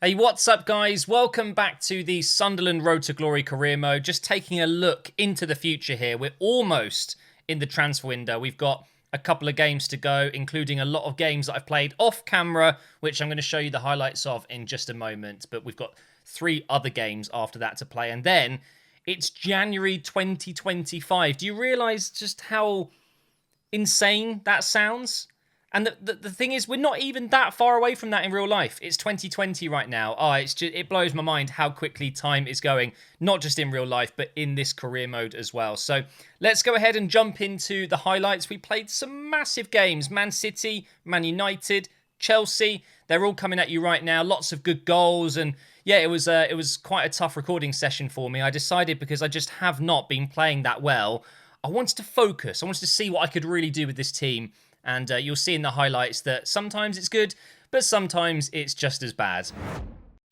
Hey, what's up, guys? Welcome back to the Sunderland Road to Glory career mode. Just taking a look into the future here. We're almost in the transfer window. We've got a couple of games to go, including a lot of games that I've played off camera, which I'm going to show you the highlights of in just a moment. But we've got 3 other games after that to play. And then it's January 2025. Do you realise just how insane that sounds? And the thing is, we're not even that far away from that in real life. It's 2020 right now. It blows my mind how quickly time is going, not just in real life, but in this career mode as well. So let's go ahead and jump into the highlights. We played some massive games. Man City, Man United, Chelsea. They're all coming at you right now. Lots of good goals. And yeah, it was quite a tough recording session for me. I decided, because I just have not been playing that well, I wanted to focus. I wanted to see what I could really do with this team. And you'll see in the highlights that sometimes it's good, but sometimes it's just as bad.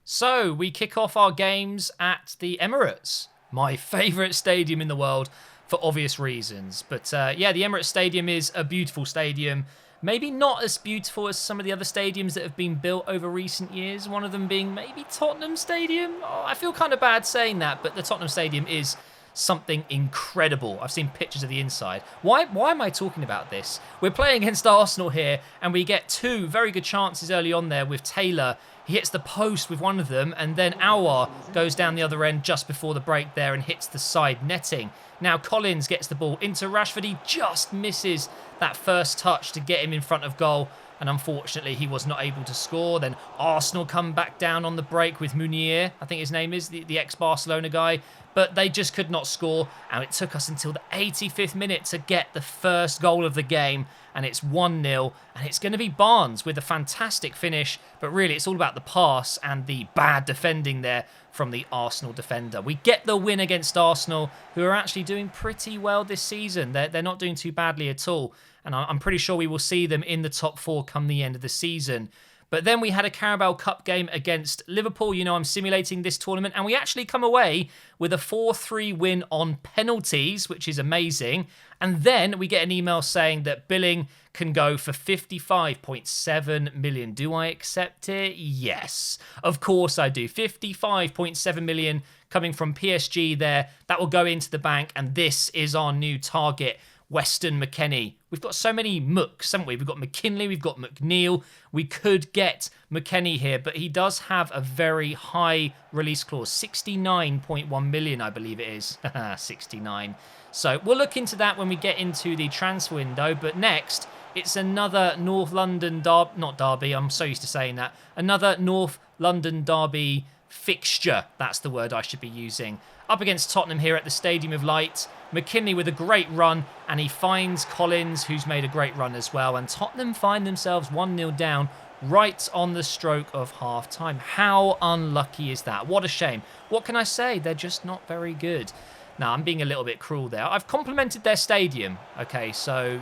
So we kick off our games at the Emirates, my favourite stadium in the world for obvious reasons. But yeah, the Emirates Stadium is a beautiful stadium. Maybe not as beautiful as some of the other stadiums that have been built over recent years. One of them being maybe Tottenham Stadium. Oh, I feel kind of bad saying that, but the Tottenham Stadium is something incredible. I've seen pictures of the inside. Why am I talking about this? We're playing against Arsenal here, and we get 2 very good chances early on there with Taylor. He hits the post with one of them, and then Aouar goes down the other end just before the break there and hits the side netting. Now Collins gets the ball into Rashford. He just misses that first touch to get him in front of goal, and unfortunately he was not able to score. Then Arsenal come back down on the break with Munier, I think his name is, the ex-Barcelona guy, but they just could not score, and it took us until the 85th minute to get the first goal of the game, and it's 1-0, and it's going to be Barnes with a fantastic finish, but really it's all about the pass and the bad defending there from the Arsenal defender. We get the win against Arsenal, who are actually doing pretty well this season. They're not doing too badly at all, and I'm pretty sure we will see them in the top 4 come the end of the season. But then we had a Carabao Cup game against Liverpool. You know, I'm simulating this tournament, and we actually come away with a 4-3 win on penalties, which is amazing. And then we get an email saying that Billing can go for 55.7 million. Do I accept it? Yes, of course I do. 55.7 million coming from PSG there. That will go into the bank, and this is our new target, Weston McKennie. We've got so many Mooks, haven't we? We've got McKinley, we've got McNeil. We could get McKennie here, but he does have a very high release clause. 69.1 million, I believe it is. 69. So we'll look into that when we get into the transfer window. But next, it's another North London derby. Not derby, I'm so used to saying that. Another North London derby fixture. That's the word I should be using. Up against Tottenham here at the Stadium of Light. McKinley with a great run, and he finds Collins, who's made a great run as well. And Tottenham find themselves 1-0 down right on the stroke of half-time. How unlucky is that? What a shame. What can I say? They're just not very good. Now, I'm being a little bit cruel there. I've complimented their stadium. Okay, so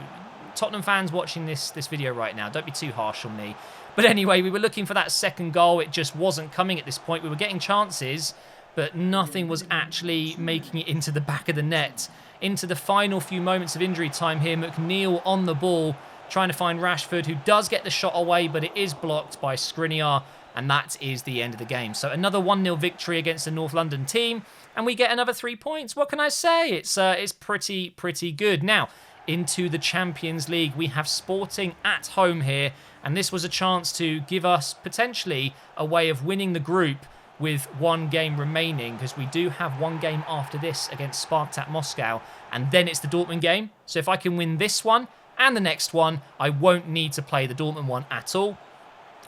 Tottenham fans watching this video right now, don't be too harsh on me. But anyway, we were looking for that second goal. It just wasn't coming at this point. We were getting chances, but nothing was actually making it into the back of the net. Into the final few moments of injury time here, McNeil on the ball, trying to find Rashford, who does get the shot away, but it is blocked by Skriniar, and that is the end of the game. So another 1-0 victory against the North London team, and we get another 3 points. What can I say? It's pretty good. Now, into the Champions League, we have Sporting at home here, and this was a chance to give us potentially a way of winning the group with 1 game remaining, because we do have 1 game after this against Spartak Moscow, and then it's the Dortmund game. So if I can win this one and the next one, I won't need to play the Dortmund one at all.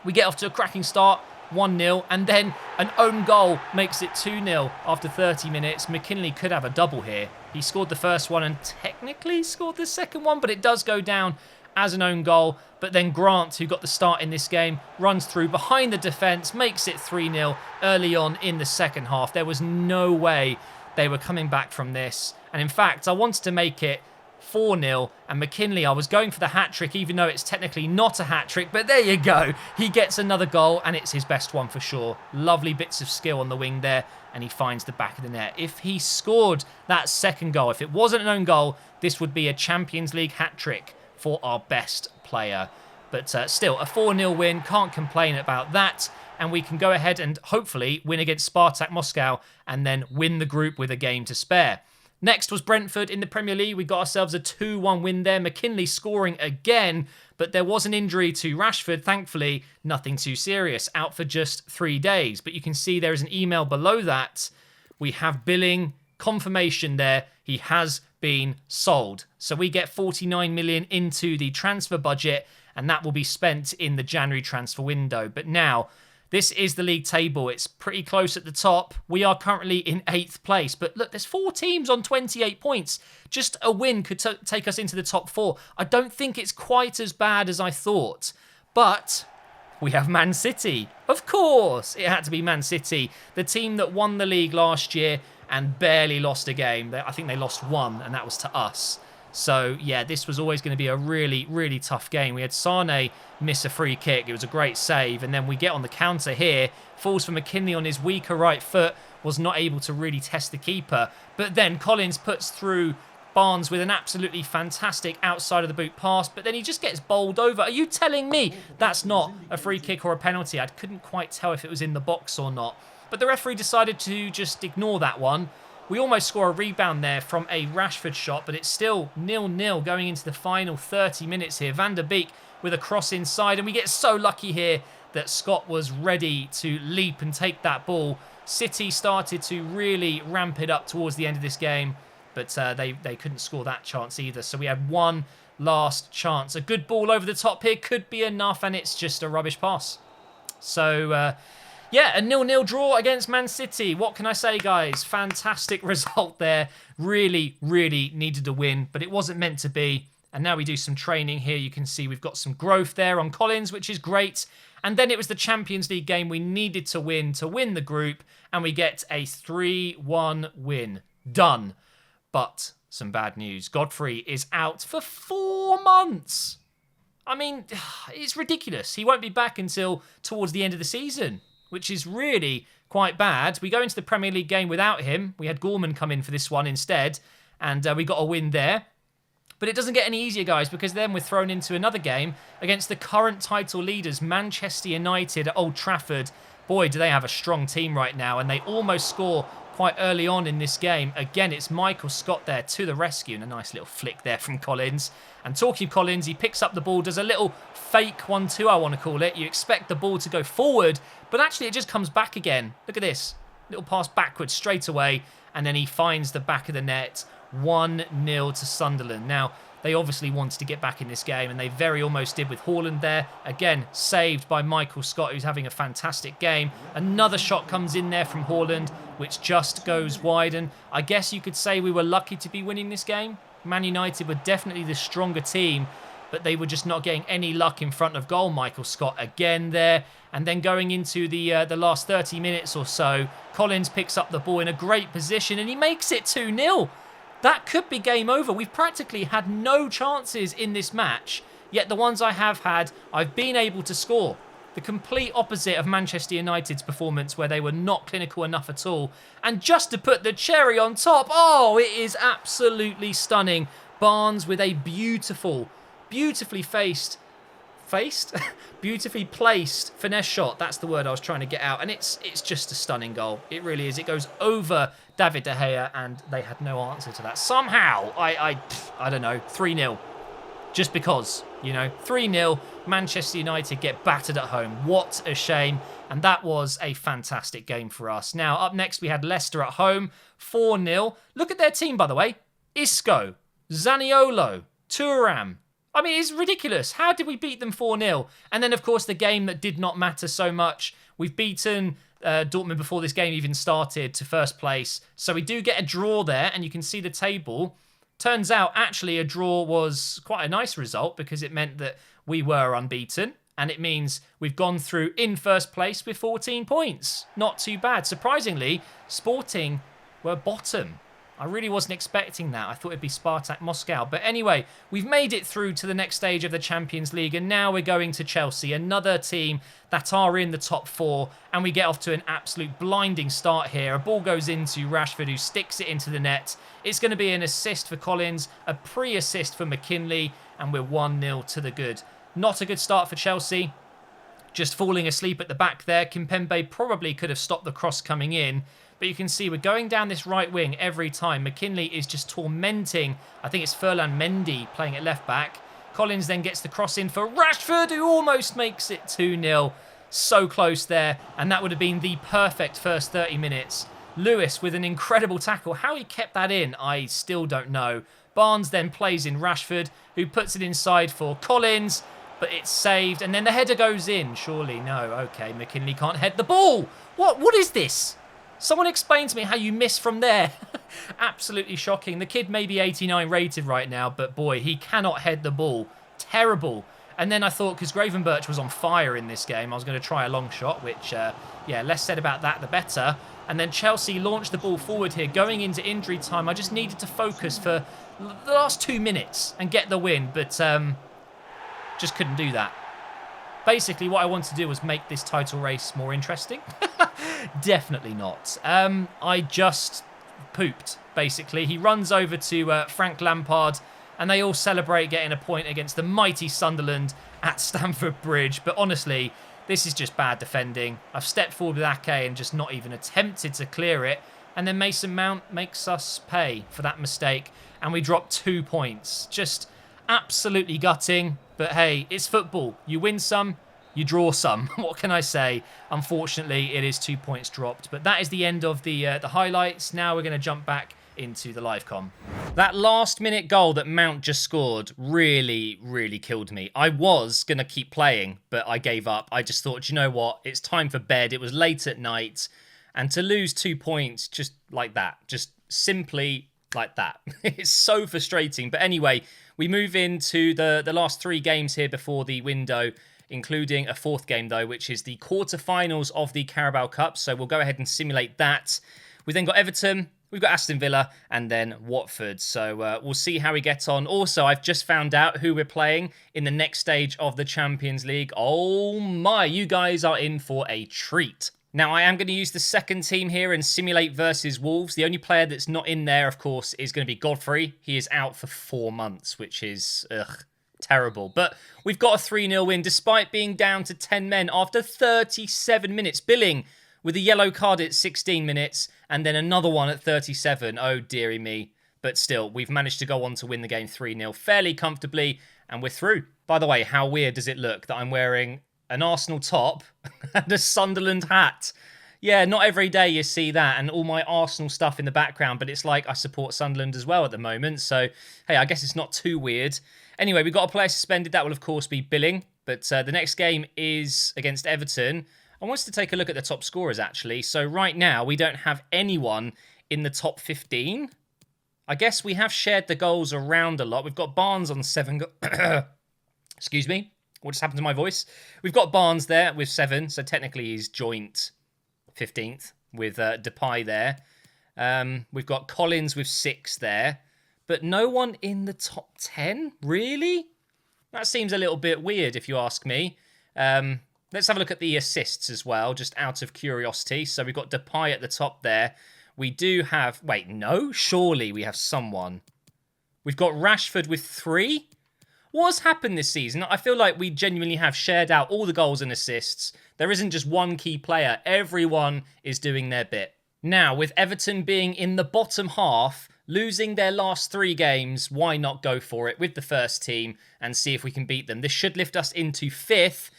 We get off to a cracking start, 1-0, and then an own goal makes it 2-0 after 30 minutes. McKinley could have a double here. He scored the first one and technically scored the second one, but it does go down as an own goal. But then Grant, who got the start in this game, runs through behind the defence, makes it 3-0 early on in the second half. There was no way they were coming back from this. And in fact, I wanted to make it 4-0, and McKinley, I was going for the hat-trick, even though it's technically not a hat-trick, but there you go. He gets another goal, and it's his best one for sure. Lovely bits of skill on the wing there, and he finds the back of the net. If he scored that second goal, if it wasn't an own goal, this would be a Champions League hat-trick for our best player. But still, a 4-0 win, can't complain about that. and we can go ahead and hopefully win against Spartak Moscow and then win the group with a game to spare. Next was Brentford in the Premier League. We got ourselves a 2-1 win there. McKinley scoring again, but there was an injury to Rashford. Thankfully, nothing too serious. Out for just 3 days. But you can see there is an email below that. We have billing confirmation there. He has been sold. So we get 49 million into the transfer budget, and that will be spent in the January transfer window. But now, this is the league table. It's pretty close at the top. We are currently in 8th place. But look, there's 4 teams on 28 points. Just a win could take us into the top 4. I don't think it's quite as bad as I thought. But we have Man City. Of course, it had to be Man City. The team that won the league last year and barely lost a game. I think they lost 1, and that was to us. So, yeah, this was always going to be a really, really tough game. We had Sane miss a free kick. It was a great save. And then we get on the counter here. Falls for McKinley on his weaker right foot. Was not able to really test the keeper. But then Collins puts through Barnes with an absolutely fantastic outside of the boot pass. But then he just gets bowled over. Are you telling me that's not a free kick or a penalty? I couldn't quite tell if it was in the box or not. But the referee decided to just ignore that one. We almost score a rebound there from a Rashford shot, but it's still 0-0 going into the final 30 minutes here. Van der Beek with a cross inside, and we get so lucky here that Scott was ready to leap and take that ball. City started to really ramp it up towards the end of this game, but they couldn't score that chance either. So we had one last chance. A good ball over the top here could be enough, and it's just a rubbish pass. So, yeah, a 0-0 draw against Man City. What can I say, guys? Fantastic result there. Really, really needed a win, but it wasn't meant to be. And now we do some training here. You can see we've got some growth there on Collins, which is great. And then it was the Champions League game we needed to win the group. And we get a 3-1 win. Done. But some bad news. Godfrey is out for 4 months. I mean, it's ridiculous. He won't be back until towards the end of the season, which is really quite bad. We go into the Premier League game without him. We had Gorman come in for this one instead, and we got a win there. But it doesn't get any easier, guys, because then we're thrown into another game against the current title leaders, Manchester United at Old Trafford. Boy, do they have a strong team right now, and they almost score quite early on in this game. Again, it's Michael Scott there to the rescue, and a nice little flick there from Collins. And talking of Collins, he picks up the ball, does a little fake 1-2, I want to call it. You expect the ball to go forward, but actually it just comes back again. Look at this. Little pass backwards straight away, and then he finds the back of the net. 1-0 to Sunderland. Now, they obviously wanted to get back in this game, and they very almost did with Haaland there. Again, saved by Michael Scott, who's having a fantastic game. Another shot comes in there from Haaland, which just goes wide. And I guess you could say we were lucky to be winning this game. Man United were definitely the stronger team, but they were just not getting any luck in front of goal. Michael Scott again there. And then going into the last 30 minutes or so, Collins picks up the ball in a great position, and he makes it 2-0. That could be game over. We've practically had no chances in this match, yet the ones I have had, I've been able to score. The complete opposite of Manchester United's performance, where they were not clinical enough at all. And just to put the cherry on top, oh, it is absolutely stunning. Barnes with a beautifully beautifully placed finesse shot. That's the word I was trying to get out. And it's just a stunning goal. It really is. It goes over David De Gea, and they had no answer to that. Somehow, I don't know, 3-0. Just because, you know, 3-0, Manchester United get battered at home. What a shame. And that was a fantastic game for us. Now, up next, we had Leicester at home, 4-0. Look at their team, by the way. Isco, Zaniolo, Thuram. I mean, it's ridiculous. How did we beat them 4-0? And then, of course, the game that did not matter so much. We've beaten Dortmund before this game even started to first place. So we do get a draw there, and you can see the table. Turns out, actually, a draw was quite a nice result because it meant that we were unbeaten. And it means we've gone through in first place with 14 points. Not too bad. Surprisingly, Sporting were bottom. I really wasn't expecting that. I thought it'd be Spartak Moscow. But anyway, we've made it through to the next stage of the Champions League. And now we're going to Chelsea, another team that are in the top 4. And we get off to an absolute blinding start here. A ball goes into Rashford, who sticks it into the net. It's going to be an assist for Collins, a pre-assist for McKinley. And we're 1-0 to the good. Not a good start for Chelsea. just falling asleep at the back there. Kimpembe probably could have stopped the cross coming in. But you can see we're going down this right wing every time. McKinley is just tormenting. I think it's Furlan Mendy playing at left back. Collins then gets the cross in for Rashford, who almost makes it 2-0. So close there. And that would have been the perfect first 30 minutes. Lewis with an incredible tackle. How he kept that in, I still don't know. Barnes then plays in Rashford, who puts it inside for Collins. But it's saved. And then the header goes in. Surely, no. Okay, McKinley can't head the ball. What is this? Someone explain to me how you miss from there. Absolutely shocking. The kid may be 89 rated right now, but boy, he cannot head the ball. Terrible. And then I thought, because Gravenberch was on fire in this game, I was going to try a long shot, which, yeah, less said about that, the better. And then Chelsea launched the ball forward here, going into injury time. I just needed to focus for the last 2 minutes and get the win, but just couldn't do that. Basically, what I wanted to do was make this title race more interesting. Definitely not. I just pooped, basically. He runs over to Frank Lampard, and they all celebrate getting a point against the mighty Sunderland at Stamford Bridge. But honestly, this is just bad defending. I've stepped forward with Ake and just not even attempted to clear it. And then Mason Mount makes us pay for that mistake. And we drop 2 points. Just absolutely gutting. But hey, it's football. You win some, you draw some. What can I say? Unfortunately, it is 2 points dropped. But that is the end of the highlights. Now we're going to jump back into the live com. That last minute goal that Mount just scored really, really killed me. I was going to keep playing, but I gave up. I just thought, you know what? It's time for bed. It was late at night. And to lose 2 points just like that, just simply like that. It's so frustrating. But anyway, we move into the last 3 games here before the window, including a 4th game, though, which is the quarterfinals of the Carabao Cup. So we'll go ahead and simulate that. We then got Everton, we've got Aston Villa, and then Watford. So we'll see how we get on. Also, I've just found out who we're playing in the next stage of the Champions League. Oh my, you guys are in for a treat. Now, I am going to use the second team here and simulate versus Wolves. The only player that's not in there, of course, is going to be Godfrey. He is out for 4 months, which is terrible. But we've got a 3-0 win, despite being down to 10 men after 37 minutes. Billing with a yellow card at 16 minutes, and then another one at 37. Oh, dearie me. But still, we've managed to go on to win the game 3-0 fairly comfortably, and we're through. By the way, how weird does it look that I'm wearing an Arsenal top and a Sunderland hat? Yeah, not every day you see that, and all my Arsenal stuff in the background, but it's like I support Sunderland as well at the moment, so hey, I guess it's not too weird. Anyway, we've got a player suspended. That will, of course, be Billing, but the next game is against Everton. I want us to take a look at the top scorers, actually. So right now, we don't have anyone in the top 15. I guess we have shared the goals around a lot. We've got Barnes on 7. Excuse me. What just happened to my voice? We've got Barnes there with 7. So technically he's joint 15th with Depay there. We've got Collins with 6 there. But no one in the top 10? Really? That seems a little bit weird if you ask me. Let's have a look at the assists as well, just out of curiosity. So we've got Depay at the top there. We do have... Wait, no? Surely we have someone. We've got Rashford with 3. What's happened this season? I feel like we genuinely have shared out all the goals and assists. There isn't just one key player. Everyone is doing their bit. Now, with Everton being in the bottom half, losing their last 3 games, why not go for it with the first team and see if we can beat them? This should lift us into 5th.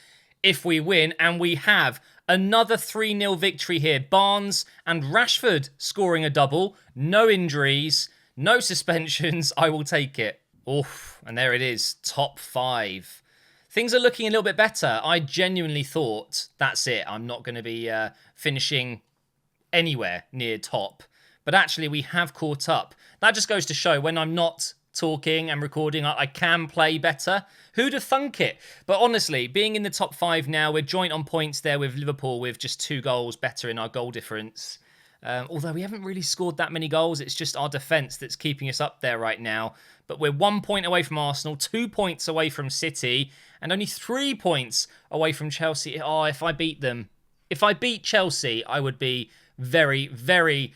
If we win, and we have another 3-0 victory here. Barnes and Rashford scoring a double. No injuries, no suspensions. I will take it. Oof, and there it is, top 5. Things are looking a little bit better. I genuinely thought, that's it. I'm not going to be finishing anywhere near top. But actually, we have caught up. That just goes to show when I'm not talking and recording, I can play better. Who'd have thunk it? But honestly, being in the top 5 now, we're joint on points there with Liverpool with just 2 goals better in our goal difference. Although we haven't really scored that many goals, it's just our defence that's keeping us up there right now. But we're 1 point away from Arsenal, 2 points away from City, and only 3 points away from Chelsea. Oh, if I beat them. If I beat Chelsea, I would be very, very,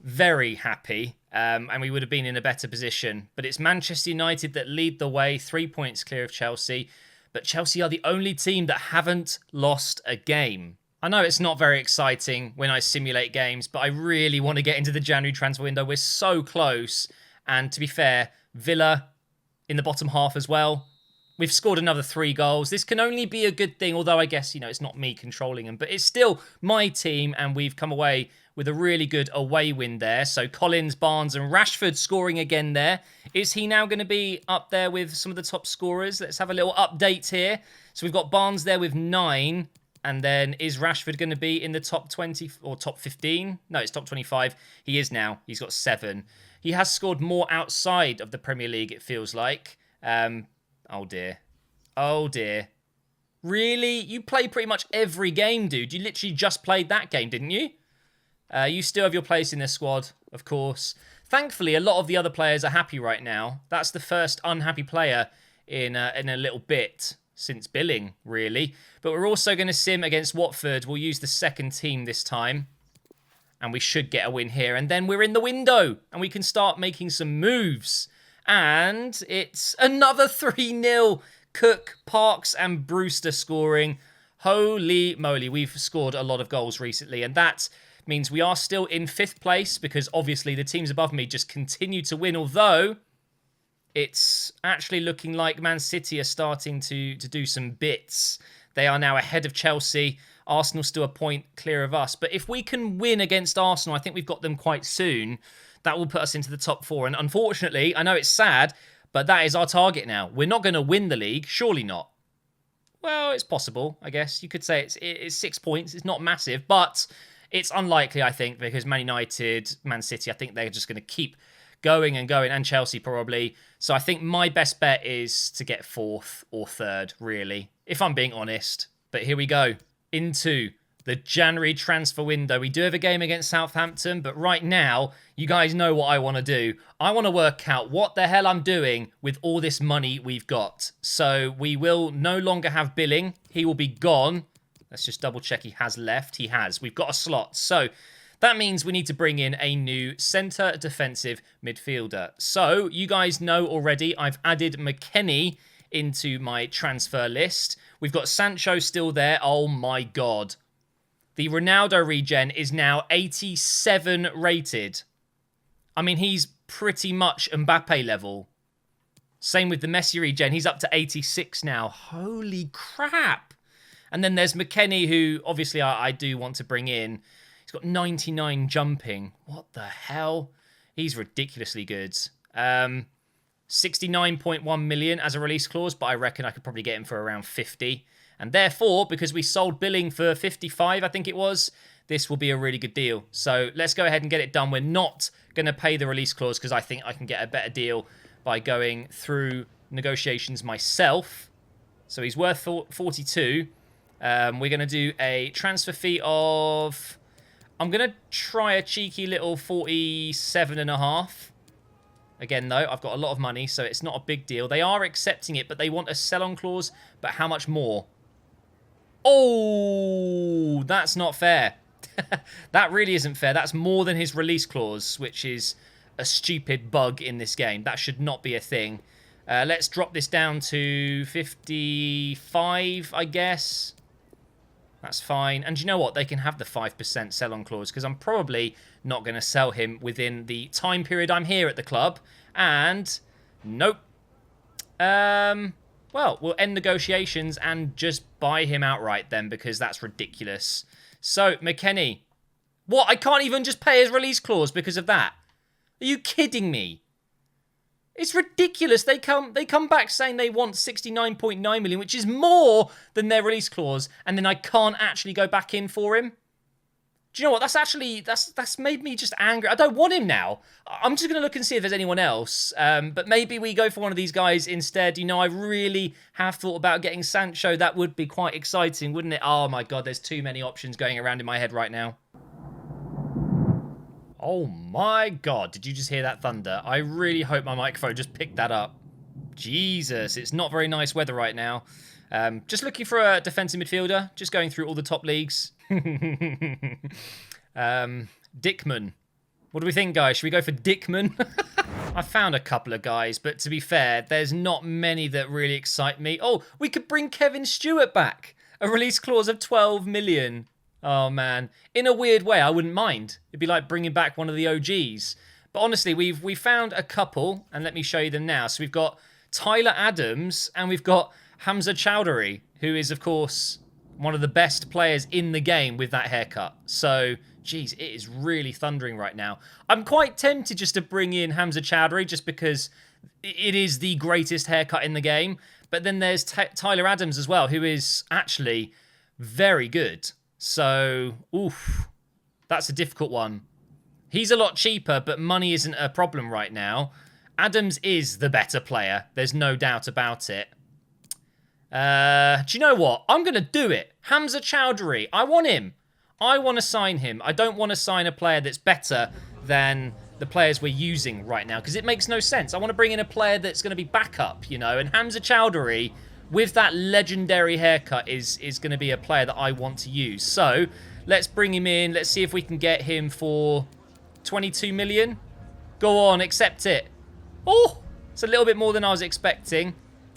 very happy. And we would have been in a better position. But it's Manchester United that lead the way, 3 points clear of Chelsea. but Chelsea are the only team that haven't lost a game. I know it's not very exciting when I simulate games, but I really want to get into the January transfer window. We're so close. And to be fair, Villa in the bottom half as well. We've scored another 3 goals. This can only be a good thing, although I guess, it's not me controlling them, but it's still my team, and we've come away with a really good away win there. So Collins, Barnes, and Rashford scoring again there. Is he now going to be up there with some of the top scorers? Let's have a little update here. So we've got Barnes there with 9. And then is Rashford going to be in the top 20 or top 15? No, it's top 25. He is now. He's got 7. He has scored more outside of the Premier League, it feels like. Oh, dear. Oh, dear. Really? You play pretty much every game, dude. You literally just played that game, didn't you? You still have your place in this squad, of course. Thankfully, a lot of the other players are happy right now. That's the first unhappy player in a little bit. Since Billing, really. But we're also going to sim against Watford. We'll use the second team this time. And we should get a win here. And then we're in the window. And we can start making some moves. And it's another 3-0. Cook, Parks, and Brewster scoring. Holy moly. We've scored a lot of goals recently. And that means we are still in 5th place. Because obviously the teams above me just continue to win. Although it's actually looking like Man City are starting to do some bits. They are now ahead of Chelsea. Arsenal still a point clear of us. But if we can win against Arsenal, I think we've got them quite soon. That will put us into the top 4. And unfortunately, I know it's sad, but that is our target now. We're not going to win the league. Surely not. Well, it's possible, I guess. You could say it's 6 points. It's not massive, but it's unlikely, I think, because Man United, Man City, I think they're just going to keep going and going, and Chelsea probably. So I think my best bet is to get 4th or 3rd, really, if I'm being honest. But here we go, into the January transfer window. We do have a game against Southampton, but right now, you guys know what I want to do. I want to work out what the hell I'm doing with all this money we've got. So we will no longer have Billing. He will be gone. Let's just double check he has left. He has. We've got a slot. So that means we need to bring in a new centre defensive midfielder. So, you guys know already, I've added McKennie into my transfer list. We've got Sancho still there. Oh my god. The Ronaldo regen is now 87 rated. I mean, he's pretty much Mbappe level. Same with the Messi regen. He's up to 86 now. Holy crap. And then there's McKennie, who obviously I do want to bring in. He's got 99 jumping. What the hell? He's ridiculously good. 69.1 million as a release clause, but I reckon I could probably get him for around 50. And therefore, because we sold Billing for 55, I think it was, this will be a really good deal. So let's go ahead and get it done. We're not going to pay the release clause because I think I can get a better deal by going through negotiations myself. So he's worth 42. We're going to do a transfer fee of... I'm going to try a cheeky little 47.5. Again, though, I've got a lot of money, so it's not a big deal. They are accepting it, but they want a sell-on clause. But how much more? Oh, that's not fair. That really isn't fair. That's more than his release clause, which is a stupid bug in this game. That should not be a thing. Let's drop this down to 55, I guess. That's fine. And you know what? They can have the 5% sell-on clause because I'm probably not going to sell him within the time period I'm here at the club. And nope. Well, we'll end negotiations and just buy him outright then because that's ridiculous. So, McKennie. What? I can't even just pay his release clause because of that? Are you kidding me? It's ridiculous. They come back saying they want 69.9 million, which is more than their release clause, and then I can't actually go back in for him. Do you know what? That's made me just angry. I don't want him now. I'm just going to look and see if there's anyone else. But maybe we go for one of these guys instead. You know, I really have thought about getting Sancho. That would be quite exciting, wouldn't it? Oh my God, there's too many options going around in my head right now. Oh my God, did you just hear that thunder? I really hope my microphone just picked that up. Jesus, it's not very nice weather right now. Just looking for a defensive midfielder, just going through all the top leagues. Dickman. What do we think, guys? Should we go for Dickman? I found a couple of guys, but to be fair, there's not many that really excite me. Oh, we could bring Kevin Stewart back. A release clause of 12 million. Oh, man. In a weird way, I wouldn't mind. It'd be like bringing back one of the OGs. But honestly, we found a couple, and let me show you them now. So we've got Tyler Adams, and we've got Hamza Choudhury, who is, of course, one of the best players in the game with that haircut. So, geez, it is really thundering right now. I'm quite tempted just to bring in Hamza Choudhury just because it is the greatest haircut in the game. But then there's Tyler Adams as well, who is actually very good. So, oof, that's a difficult one. He's a lot cheaper, but money isn't a problem right now. Adams is the better player. There's no doubt about it. Do you know what? I'm going to do it. Hamza Choudhury. I want him. I want to sign him. I don't want to sign a player that's better than the players we're using right now because it makes no sense. I want to bring in a player that's going to be backup, you know, and Hamza Choudhury with that legendary haircut is going to be a player that I want to use. So let's bring him in. Let's see if we can get him for 22 million. Go on, accept it. Oh, it's a little bit more than I was expecting.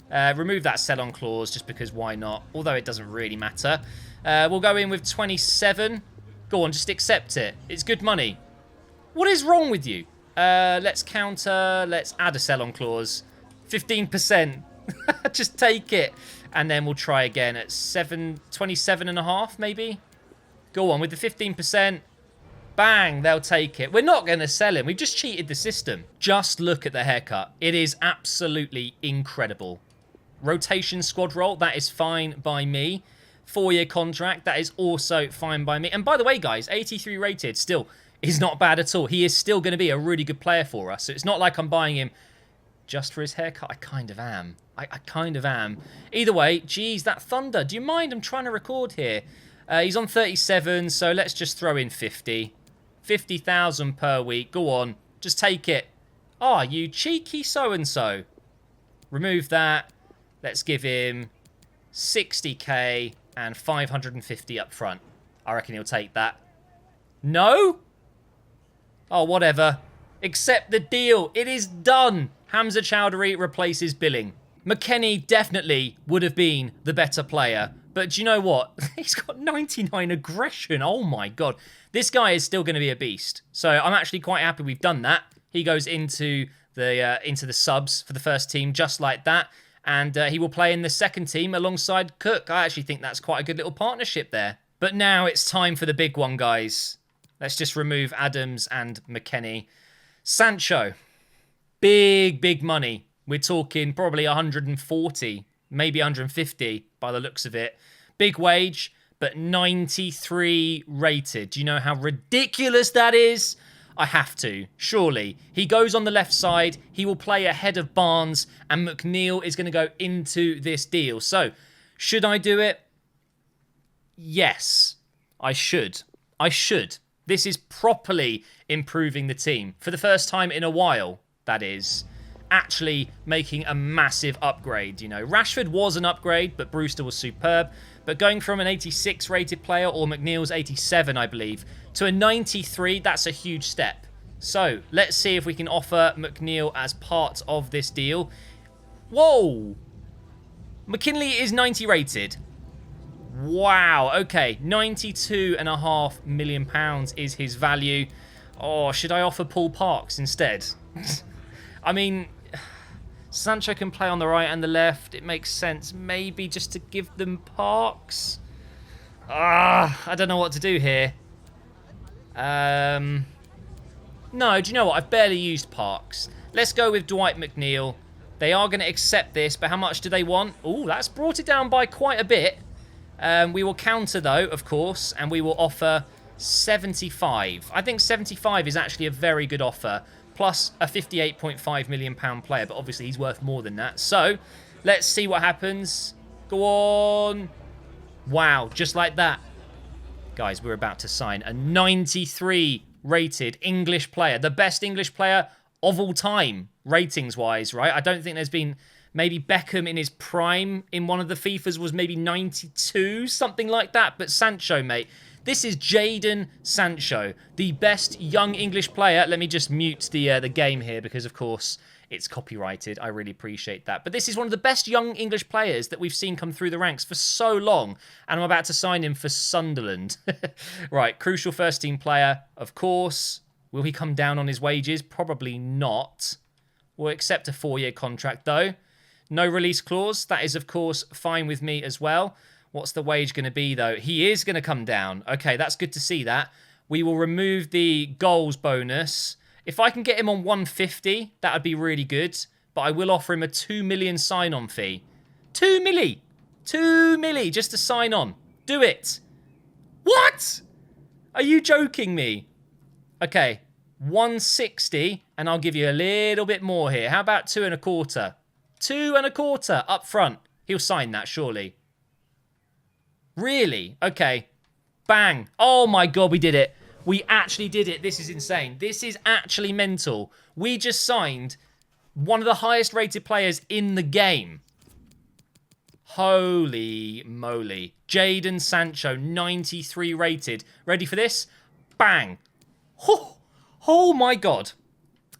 Remove that sell-on clause just because why not? Although it doesn't really matter. We'll go in with 27. Go on, just accept it. It's good money. What is wrong with you? Let's counter. Let's add a sell-on clause. 15%. Just take it. And then we'll try again at 27.5 maybe. Go on with the 15%. Bang, they'll take it. We're not going to sell him. We've just cheated the system. Just look at the haircut. It is absolutely incredible. Rotation squad role, that is fine by me. 4-year contract, that is also fine by me. And by the way, guys, 83 rated still is not bad at all. He is still going to be a really good player for us. So it's not like I'm buying him just for his haircut. I kind of am. I kind of am. Either way, geez, that thunder. Do you mind? I'm trying to record here. He's on 37, so let's just throw in 50. 50,000 per week. Go on. Just take it. Ah, you cheeky so-and-so. Remove that. Let's give him 60k and 550 up front. I reckon he'll take that. No? Oh, whatever. Accept the deal. It is done. Hamza Choudhury replaces Billing. McKennie definitely would have been the better player. But do you know what? He's got 99 aggression. Oh, my God. This guy is still going to be a beast. So I'm actually quite happy we've done that. He goes into the subs for the first team just like that. And he will play in the second team alongside Cook. I actually think that's quite a good little partnership there. But now it's time for the big one, guys. Let's just remove Adams and McKennie. Sancho. Big, big money. We're talking probably 140, maybe 150 by the looks of it. Big wage, but 93 rated. Do you know how ridiculous that is? I have to, surely. He goes on the left side. He will play ahead of Barnes, and McNeil is going to go into this deal. So, should I do it? Yes, I should. I should. This is properly improving the team. For the first time in a while, that is. Actually making a massive upgrade, you know. Rashford was an upgrade, but Brewster was superb. But going from an 86 rated player, or McNeil's 87, I believe, to a 93, that's a huge step. So, let's see if we can offer McNeil as part of this deal. Whoa! McKinley is 90 rated. Wow, okay. £92.5 million is his value. Oh, should I offer Paul Parks instead? I mean, Sancho can play on the right and the left. It makes sense maybe just to give them Parks. I don't know what to do here. No, do you know what? I've barely used Parks. Let's go with Dwight McNeil. They are going to accept this, but how much do they want? Oh, that's brought it down by quite a bit. We will counter, though, of course, and we will offer 75. I think 75 is actually a very good offer. Plus a £58.5 million player, but obviously he's worth more than that. So, let's see what happens. Go on. Wow, just like that. Guys, we're about to sign a 93 rated English player. The best English player of all time, ratings-wise, right? I don't think there's been... Maybe Beckham in his prime in one of the FIFAs was maybe 92, something like that. But Sancho, mate, This is Jadon Sancho, the best young English player. Let me just mute the game here because, of course, it's copyrighted. I really appreciate that. But this is one of the best young English players that we've seen come through the ranks for so long. And I'm about to sign him for Sunderland. Right, crucial first-team player, of course. Will he come down on his wages? Probably not. We'll accept a 4-year contract, though. No release clause. That is, of course, fine with me as well. What's the wage going to be, though? He is going to come down. Okay, that's good to see that. We will remove the goals bonus. If I can get him on 150, that would be really good. But I will offer him a 2 million sign-on fee. 2 milli! 2 milli just to sign on. Do it! What? Are you joking me? Okay, 160, and I'll give you a little bit more here. How about 2.25? 2.25 up front. He'll sign that, surely. Really? Okay. Bang. Oh my God, we did it. We actually did it. This is insane. This is actually mental. We just signed one of the highest rated players in the game. Holy moly. Jadon Sancho, 93 rated. Ready for this? Bang. Oh my God.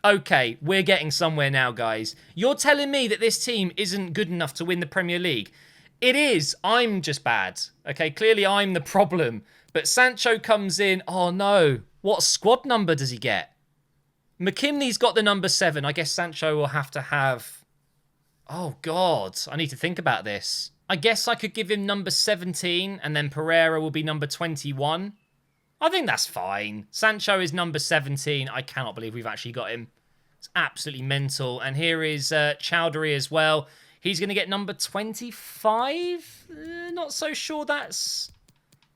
Okay, we're getting somewhere now, guys. You're telling me that this team isn't good enough to win the Premier League. It is. I'm just bad. Okay, clearly I'm the problem. But Sancho comes in. Oh, no. What squad number does he get? McKimney's got the number 7. I guess Sancho will have to have... Oh, God. I need to think about this. I guess I could give him number 17, and then Pereira will be number 21. I think that's fine. Sancho is number 17. I cannot believe we've actually got him. It's absolutely mental. And here is Choudhury as well. He's going to get number 25. Not so sure that's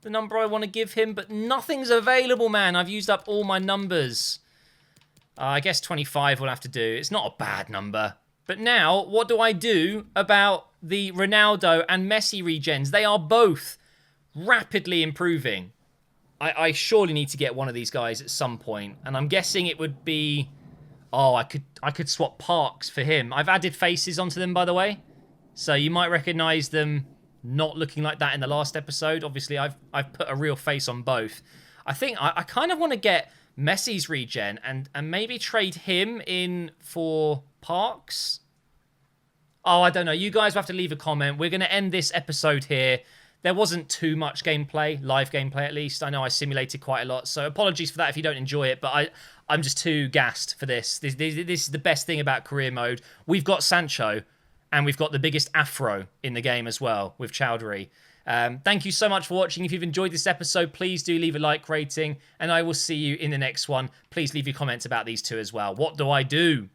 the number I want to give him. But nothing's available, man. I've used up all my numbers. I guess 25 will have to do. It's not a bad number. But now, what do I do about the Ronaldo and Messi regens? They are both rapidly improving. I surely need to get one of these guys at some point. And I'm guessing it would be... Oh, I could swap Parks for him. I've added faces onto them, by the way. So you might recognise them not looking like that in the last episode. Obviously, I've put a real face on both. I think I kind of want to get Messi's regen and maybe trade him in for Parks. Oh, I don't know. You guys will have to leave a comment. We're going to end this episode here. There wasn't too much gameplay, live gameplay at least. I know I simulated quite a lot, so apologies for that if you don't enjoy it, but I'm just too gassed for this. This is the best thing about career mode. We've got Sancho, and we've got the biggest afro in the game as well with Choudhury. Thank you so much for watching. If you've enjoyed this episode, please do leave a like rating, and I will see you in the next one. Please leave your comments about these two as well. What do I do?